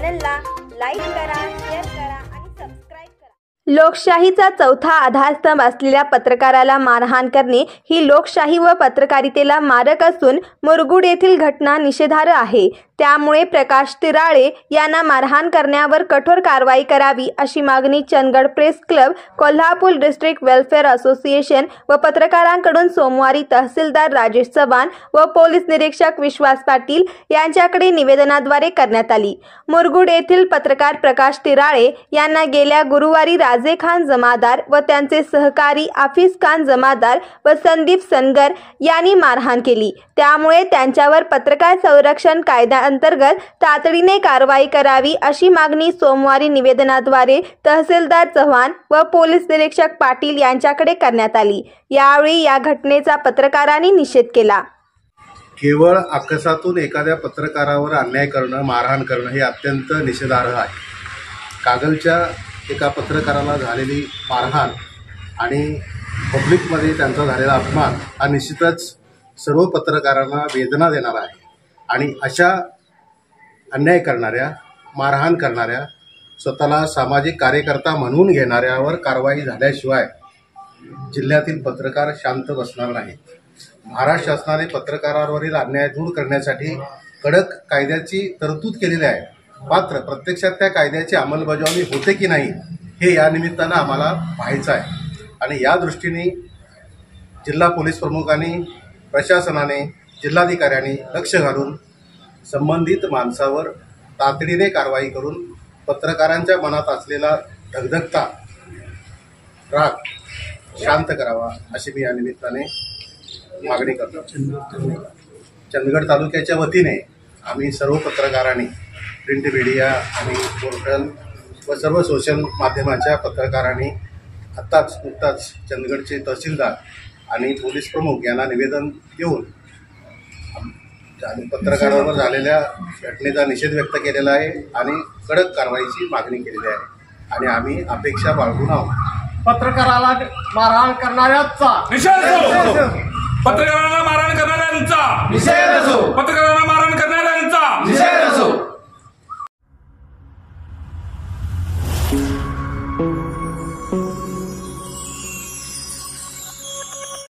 चॅनलला लाईक करा, शेअर करा आणि सबस्क्राइब करा। लोकशाहीचा चौथा आधारस्तंभ असलेल्या पत्रकाराला मारहाण करणे ही लोकशाही व पत्रकारितेला मारक असून मुरगुड येथील घटना निषेधार्ह आहे। त्यामुळे प्रकाश तिराळे यांना मारहाण करण्यावर कठोर कारवाई करावी अशी मागणी Chandgad press club, Kolhapur district welfare association व पत्रकारांकडून सोमवारी तहसीलदार राजेश चव्हाण व पोलीस निरीक्षक विश्वास पाटील यांच्याकडे निवेदनाद्वारे करण्यात आली। मुरगुड येथील पत्रकार प्रकाश तिराळे यांना गेल्या गुरुवारी राजे खान जमादार व त्यांचे सहकारी आफिस खान जमादार व संदीप सनगर यांनी मारहाण केली। त्यामुळे त्यांच्यावर पत्रकार संरक्षण कायद्याअंतर्गत तातडीने कारवाई करावी अशी मागणी सोमवारी निवेदनाद्वारे तहसीलदार चव्हाण व पोलीस निरीक्षक पाटील यांच्याकडे करण्यात आली। यावेळी या घटनेचा पत्रकारांनी निषेध केला। केवळ आकसातून एखाद्या पत्रकारावर अन्याय करणं, मारहाण करणं हे अत्यंत निषेधार्ह आहे। कागलच्या एका पत्रकाराला झालेली मारहाण आणि पब्लिकमध्ये त्यांचा झालेला अपमान हा निश्चितच सर्व पत्रकारांना वेदना देणारा आहे आणि अशा अन्याय करणाऱ्या, मारहाण करणाऱ्या, स्वतःला सामाजिक कार्यकर्ता म्हणून घेणाऱ्यावर कारवाई झाल्याशिवाय जिल्ह्यातील पत्रकार शांत बसणार नाहीत। महाराष्ट्र शासनाने पत्रकारांवरील अन्याय दूर करण्यासाठी कडक कायद्याची तरतूद केलेली आहे, मात्र प्रत्यक्षात त्या कायद्याची अंमलबजावणी होते की नाही हे या निमित्तानं आम्हाला पाहायचं आहे आणि या दृष्टीने जिल्हा पोलीस प्रमुखांनी, प्रशासनाने, जिल्हाधिकाऱ्यांनी लक्ष घालून संबंधित माणसावर तातडीने कारवाई करून पत्रकारांच्या मनात असलेला धगधगता राग शांत करावा अशी मी या निमित्ताने मागणी करतो। चंदगड तालुक्याच्या वतीने आम्ही सर्व पत्रकारांनी, प्रिंट मीडिया आणि पोर्टल व सर्व सोशल माध्यमाच्या पत्रकारांनी नुकताच चंदगडचे तहसीलदार आणि पोलीस प्रमुख यांना निवेदन देऊन पत्रकारांवर झालेल्या घटनेचा निषेध व्यक्त केलेला आहे आणि कडक कारवाईची मागणी केलेली आहे आणि आम्ही अपेक्षा बाळगून आहोत। पत्रकाराला मारहाण करणाऱ्याचा निषेध असो, पत्रकारांना मारहाण करणाऱ्यांचा निषेध असो, पत्रकारांना